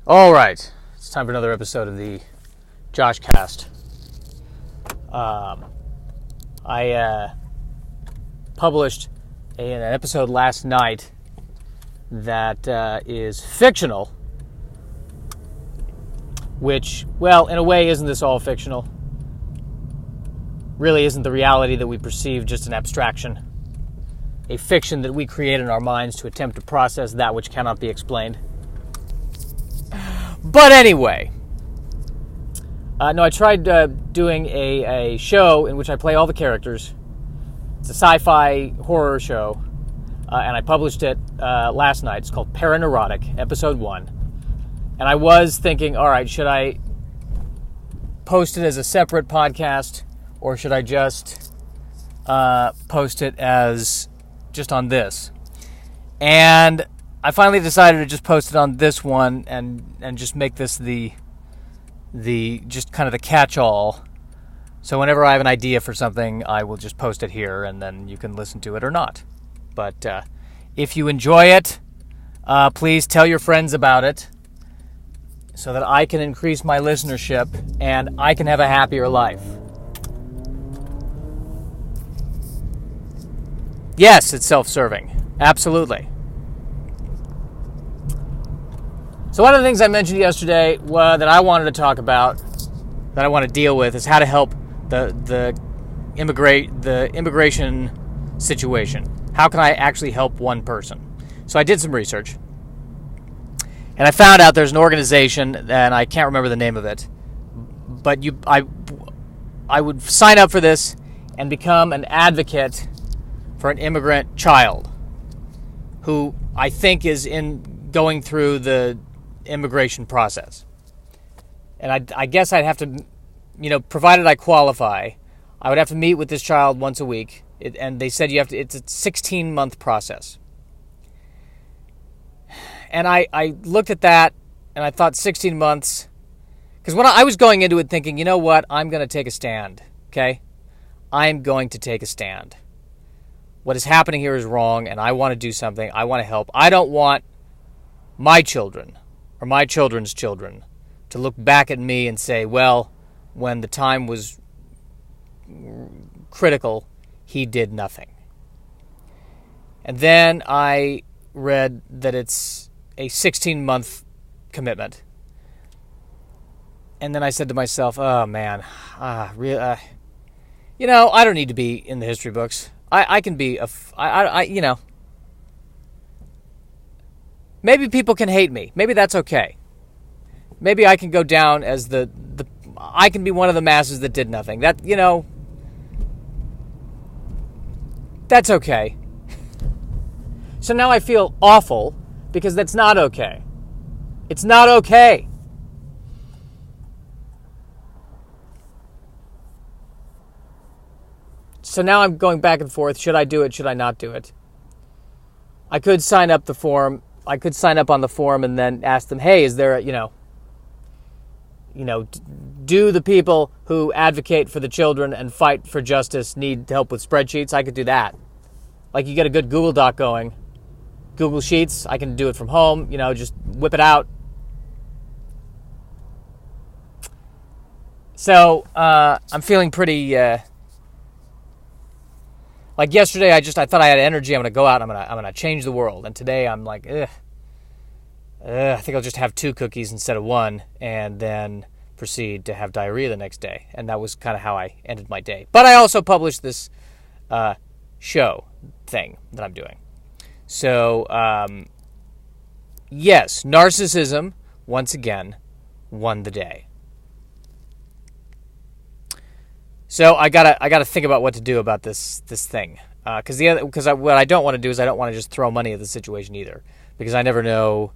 All right, it's time for another episode of the Josh Cast. I published an episode last night that is fictional, which, well, in a way, isn't this all fictional? Really isn't the reality that we perceive just an abstraction, a fiction that we create in our minds to attempt to process that which cannot be explained. But anyway, I tried doing a show in which I play all the characters. It's a sci-fi horror show, and I published it last night. It's called Paraneurotic, Episode 1. And I was thinking, all right, should I post it as a separate podcast, or should I just post it as just on this? And I finally decided to just post it on this one and just make this the just kind of the catch-all. So whenever I have an idea for something, I will just post it here, and then you can listen to it or not. But if you enjoy it, please tell your friends about it so that I can increase my listenership and I can have a happier life. Yes, it's self-serving. Absolutely. So one of the things I mentioned yesterday that I wanted to talk about, that I want to deal with, is how to help the immigration situation. How can I actually help one person? So I did some research, and I found out there's an organization, and I can't remember the name of it, but I would sign up for this and become an advocate for an immigrant child who I think is going through the immigration process. And I guess I'd have to, provided I qualify, I would have to meet with this child once a week. And they said it's a 16-month process. And I looked at that and I thought 16 months, because when I was going into it thinking, you know what, I'm going to take a stand, okay? I'm going to take a stand. What is happening here is wrong, and I want to do something. I want to help. I don't want my children or my children's children to look back at me and say, well, when the time was critical, he did nothing. And then I read that it's a 16-month commitment. And then I said to myself, oh, man, really, I don't need to be in the history books. I can be, maybe people can hate me. Maybe that's okay. Maybe I can go down as I can be one of the masses that did nothing. That's okay. So now I feel awful because that's not okay. It's not okay. So now I'm going back and forth. Should I do it? Should I not do it? I could sign up the form. I could sign up on the form and then ask them, hey, is there do the people who advocate for the children and fight for justice need help with spreadsheets? I could do that. Like, you get a good Google Doc going. Google Sheets, I can do it from home, just whip it out. So, I'm feeling pretty, like yesterday, I thought I had energy. I'm going to go out and I'm going to change the world. And today I'm like, I think I'll just have 2 cookies instead of 1, and then proceed to have diarrhea the next day. And that was kind of how I ended my day. But I also published this show thing that I'm doing. So, yes, narcissism, once again, won the day. So I gotta think about what to do about this thing, because what I don't want to do is I don't want to just throw money at the situation either, because I never know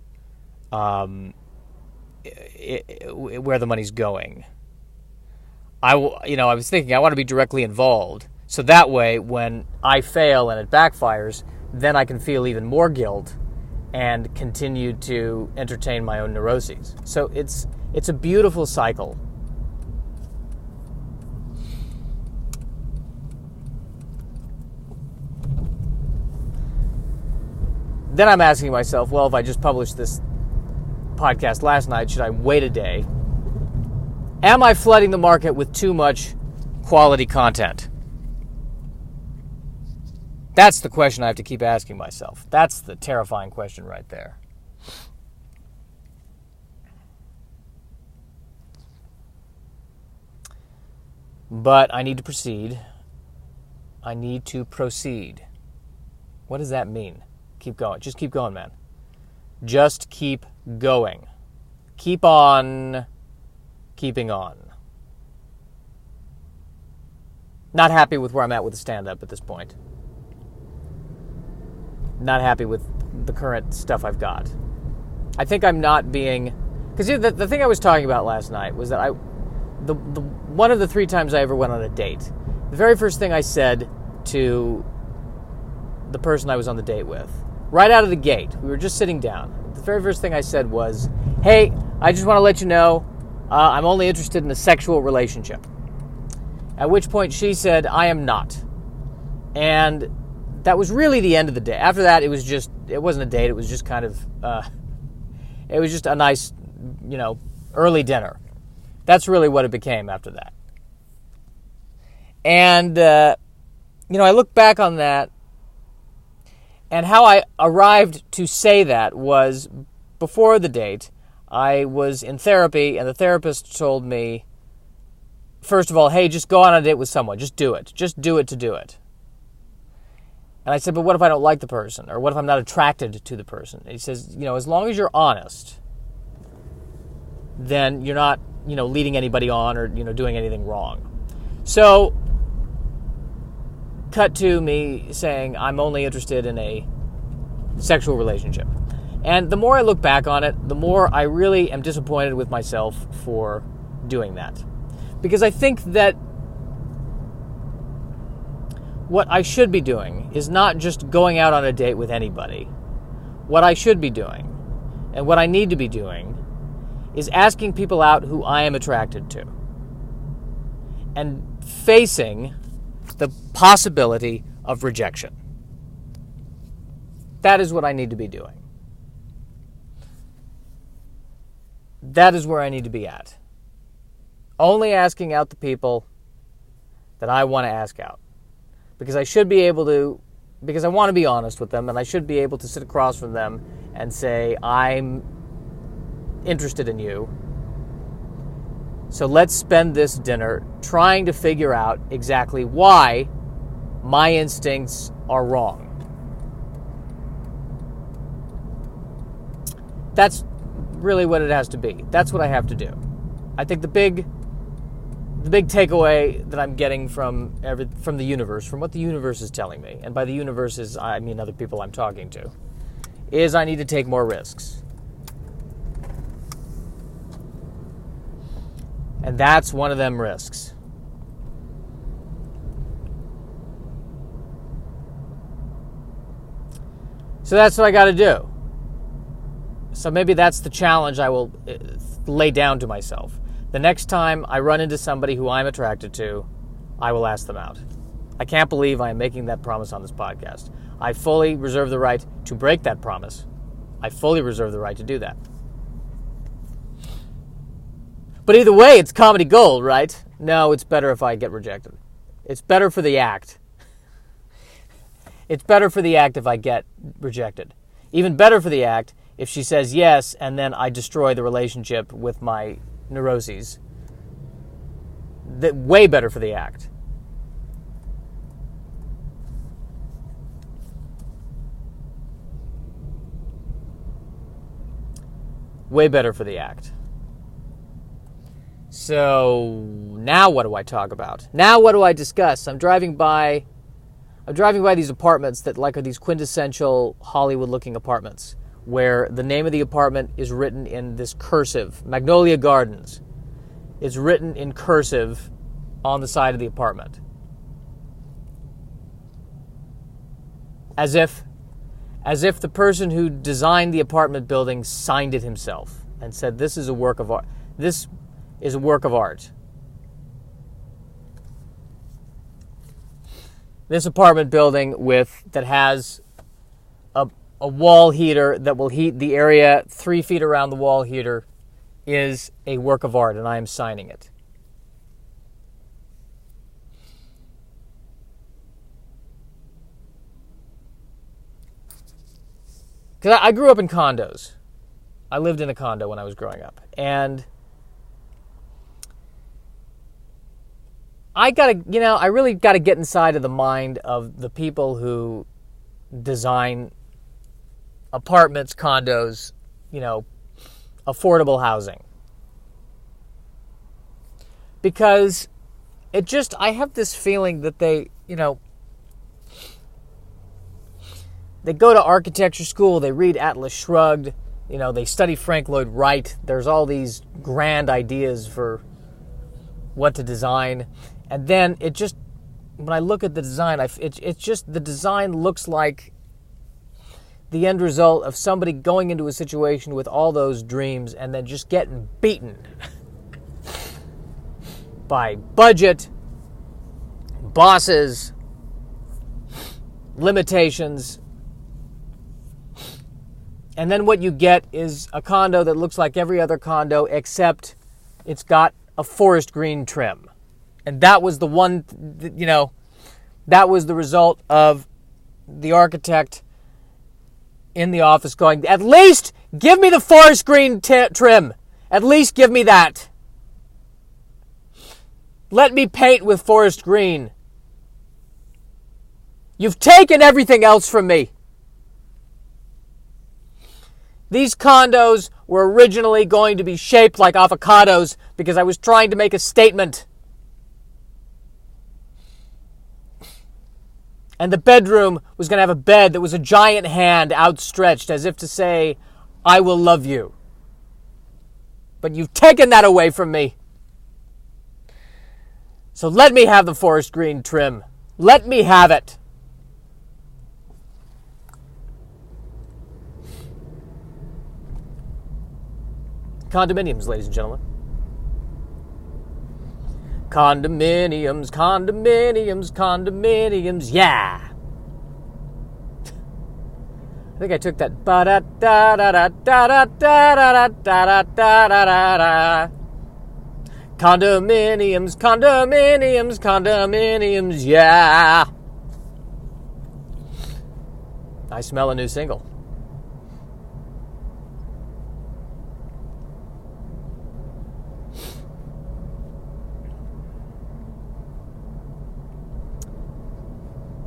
where the money's going. I was thinking I want to be directly involved, so that way when I fail and it backfires, then I can feel even more guilt and continue to entertain my own neuroses. So it's a beautiful cycle. Then I'm asking myself, well, if I just publish this podcast last night, should I wait a day? Am I flooding the market with too much quality content? That's the question I have to keep asking myself. That's the terrifying question right there. But I need to proceed. I need to proceed. What does that mean? Keep going. Just keep going, man. Just keep going. Keep on keeping on. Not happy with where I'm at with the stand-up at this point. Not happy with the current stuff I've got. I think I'm not being... Because the thing I was talking about last night was that one of the 3 times I ever went on a date, the very first thing I said to the person I was on the date with, right out of the gate, we were just sitting down, the very first thing I said was, hey, I just want to let you know I'm only interested in a sexual relationship. At which point she said, I am not. And that was really the end of the day. After that, it wasn't a date, it was just kind of, it was just a nice, early dinner. That's really what it became after that. And, I look back on that, and how I arrived to say that was, before the date, I was in therapy, and the therapist told me, first of all, hey, just go on a date with someone. Just do it. Just do it to do it. And I said, but what if I don't like the person? Or what if I'm not attracted to the person? And he says, as long as you're honest, then you're not, leading anybody on or, doing anything wrong. So, cut to me saying I'm only interested in a sexual relationship. And the more I look back on it, the more I really am disappointed with myself for doing that. Because I think that what I should be doing is not just going out on a date with anybody. What I should be doing, and what I need to be doing, is asking people out who I am attracted to. And facing the possibility of rejection. That is what I need to be doing. That is where I need to be at. Only asking out the people that I want to ask out. Because I should be able to, because I want to be honest with them, and I should be able to sit across from them and say, I'm interested in you. So let's spend this dinner trying to figure out exactly why my instincts are wrong. That's really what it has to be. That's what I have to do. I think the big takeaway that I'm getting from the universe, from what the universe is telling me, and by the universe I mean other people I'm talking to, is I need to take more risks. And that's one of them risks. So that's what I got to do. So maybe that's the challenge I will lay down to myself. The next time I run into somebody who I'm attracted to, I will ask them out. I can't believe I am making that promise on this podcast. I fully reserve the right to break that promise. I fully reserve the right to do that. But either way, it's comedy gold, right? No, it's better if I get rejected. It's better for the act. It's better for the act if I get rejected. Even better for the act if she says yes, and then I destroy the relationship with my neuroses. Way better for the act. Way better for the act. So now what do I talk about? Now what do I discuss? I'm driving by these apartments that are these quintessential Hollywood-looking apartments, where the name of the apartment is written in this cursive, Magnolia Gardens. It's written in cursive on the side of the apartment. As if the person who designed the apartment building signed it himself and said, this is a work of art. This is a work of art. This apartment building that has a wall heater that will heat the area 3 feet around the wall heater is a work of art, and I am signing it. Because I grew up in condos. I lived in a condo when I was growing up. And I really got to get inside of the mind of the people who design apartments, condos, affordable housing. Because I have this feeling that they go to architecture school, they read Atlas Shrugged, they study Frank Lloyd Wright. There's all these grand ideas for what to design. And then when I look at the design, the design looks like the end result of somebody going into a situation with all those dreams and then just getting beaten by budget, bosses, limitations. And then what you get is a condo that looks like every other condo, except it's got a forest green trim. And that was that was the result of the architect in the office going, at least give me the forest green trim. At least give me that. Let me paint with forest green. You've taken everything else from me. These condos were originally going to be shaped like avocados because I was trying to make a statement. And the bedroom was going to have a bed that was a giant hand outstretched as if to say, I will love you. But you've taken that away from me. So let me have the forest green trim. Let me have it. Condominiums, ladies and gentlemen. Condominiums, condominiums, condominiums, yeah. I think I took that ba-da-da-da-da-da-da-da-da-da-da-da-da. Condominiums, condominiums, condominiums, yeah. I smell a new single.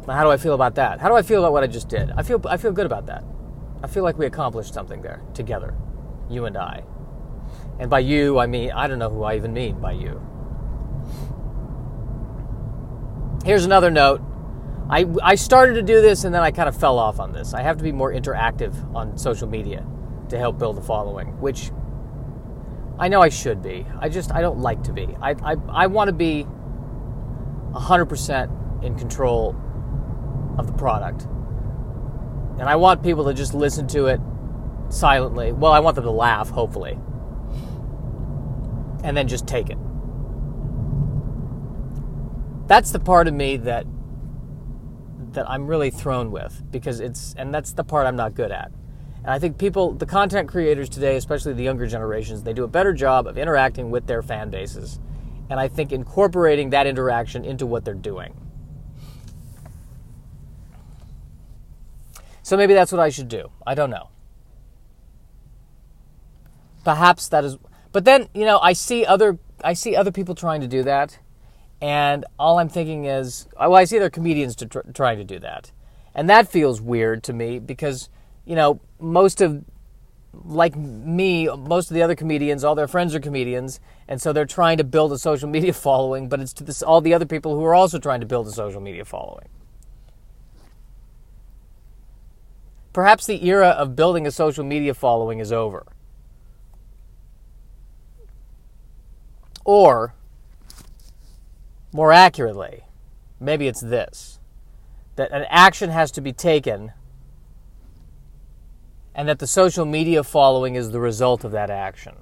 How do I feel about that? How do I feel about what I just did? I feel good about that. I feel like we accomplished something there together, you and I. And by you, I mean, I don't know who I even mean by you. Here's another note. I started to do this and then I kind of fell off on this. I have to be more interactive on social media to help build a following, which I know I should be. I don't like to be. I want to be 100% in control of the product. And I want people to just listen to it silently. Well, I want them to laugh, hopefully. And then just take it. That's the part of me that I'm really thrown with, because that's the part I'm not good at. And I think the content creators today, especially the younger generations, they do a better job of interacting with their fan bases. And I think incorporating that interaction into what they're doing. So maybe that's what I should do. I don't know. Perhaps that is... But then, I see other people trying to do that, and all I'm thinking is, I see other comedians trying to do that. And that feels weird to me because, most of the other comedians, all their friends are comedians, and so they're trying to build a social media following, but it's to all the other people who are also trying to build a social media following. Perhaps the era of building a social media following is over. Or, more accurately, maybe it's this, that an action has to be taken and that the social media following is the result of that action.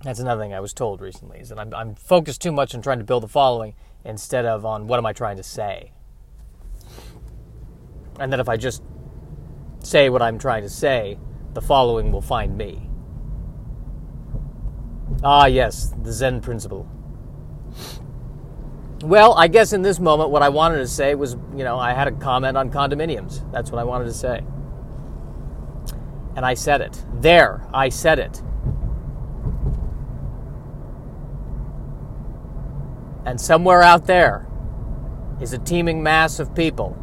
That's another thing I was told recently, is that I'm focused too much on trying to build a following instead of on what am I trying to say. And that if I just say what I'm trying to say, the following will find me. Ah, yes, the Zen principle. Well, I guess in this moment, what I wanted to say was, I had a comment on condominiums. That's what I wanted to say. And I said it. There, I said it. And somewhere out there is a teeming mass of people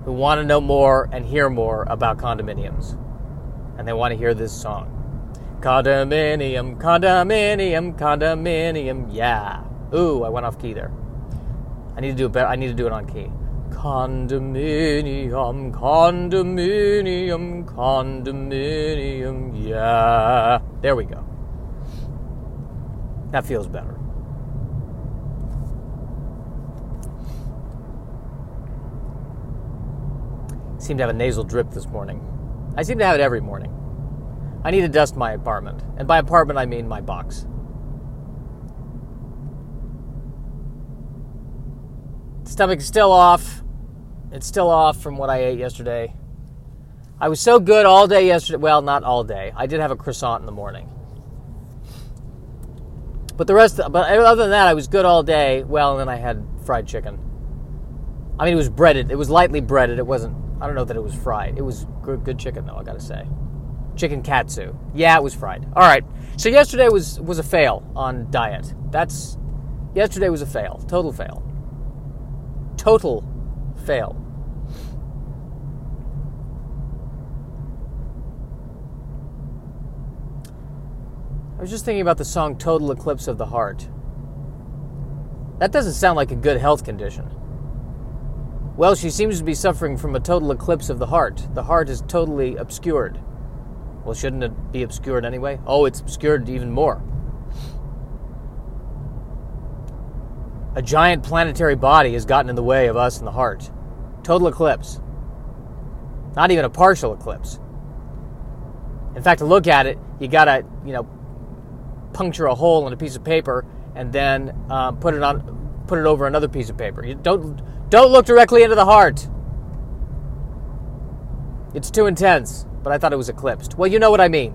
who want to know more and hear more about condominiums. And they want to hear this song. Condominium, condominium, condominium, yeah. Ooh, I went off key there. I need to do it better. I need to do it on key. Condominium, condominium, condominium, yeah. There we go. That feels better. I seem to have a nasal drip this morning. I seem to have it every morning. I need to dust my apartment. And by apartment, I mean my box. Stomach's still off. It's still off from what I ate yesterday. I was so good all day yesterday. Well, not all day. I did have a croissant in the morning. But other than that, I was good all day. Well, and then I had fried chicken. I mean, it was breaded. It was lightly breaded. It wasn't, I don't know that it was fried. It was good chicken, though, I gotta say. Chicken katsu. Yeah, it was fried. All right. So yesterday was a fail on diet. Yesterday was a fail. Total fail. Total fail. I was just thinking about the song Total Eclipse of the Heart. That doesn't sound like a good health condition. Well, she seems to be suffering from a total eclipse of the heart. The heart is totally obscured. Well, shouldn't it be obscured anyway? Oh, it's obscured even more. A giant planetary body has gotten in the way of us and the heart. Total eclipse. Not even a partial eclipse. In fact, to look at it, you gotta, puncture a hole in a piece of paper and then put it over another piece of paper. You don't look directly into the heart. It's too intense, but I thought it was eclipsed. Well, you know what I mean.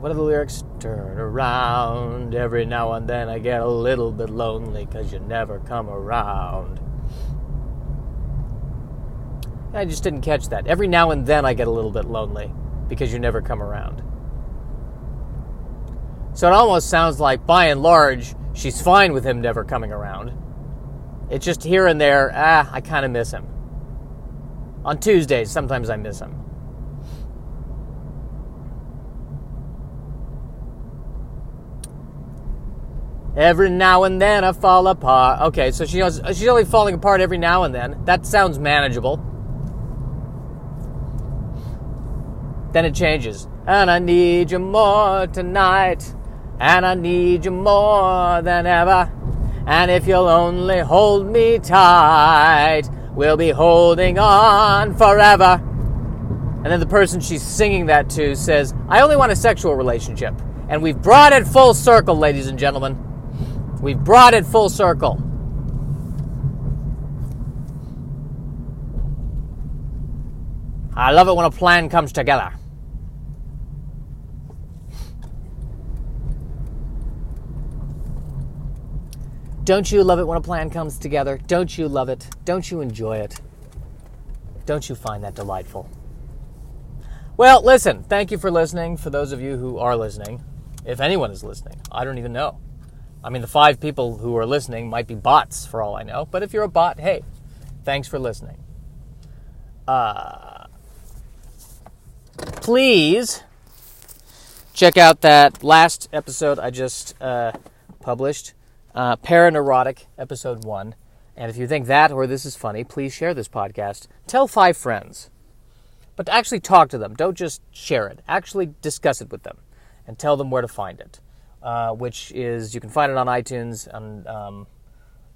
What are the lyrics? Turn around. Every now and then I get a little bit lonely because you never come around. I just didn't catch that. Every now and then I get a little bit lonely because you never come around. So it almost sounds like, by and large, she's fine with him never coming around. It's just here and there, I kind of miss him. On Tuesdays, sometimes I miss him. Every now and then I fall apart. Okay, so she's only falling apart every now and then. That sounds manageable. Then it changes. And I need you more tonight. And I need you more than ever. And if you'll only hold me tight, we'll be holding on forever. And then the person she's singing that to says, I only want a sexual relationship. And we've brought it full circle, ladies and gentlemen. We've brought it full circle. I love it when a plan comes together. Don't you love it when a plan comes together? Don't you love it? Don't you enjoy it? Don't you find that delightful? Well, listen, thank you for listening. For those of you who are listening, if anyone is listening, I don't even know. I mean, the 5 people who are listening might be bots for all I know. But if you're a bot, hey, thanks for listening. Please check out that last episode I just published, Paraneurotic, episode 1. And if you think that or this is funny, please share this podcast. Tell 5 friends. But actually talk to them. Don't just share it. Actually discuss it with them. And tell them where to find it. Which is, you can find it on iTunes, and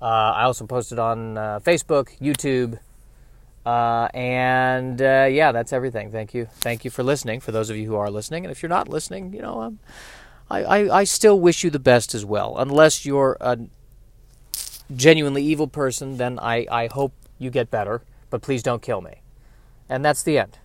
I also post it on Facebook, YouTube, and that's everything. Thank you for listening. For those of you who are listening, and if you're not listening, I still wish you the best as well. Unless you're a genuinely evil person, then I hope you get better, but please don't kill me. And that's the end.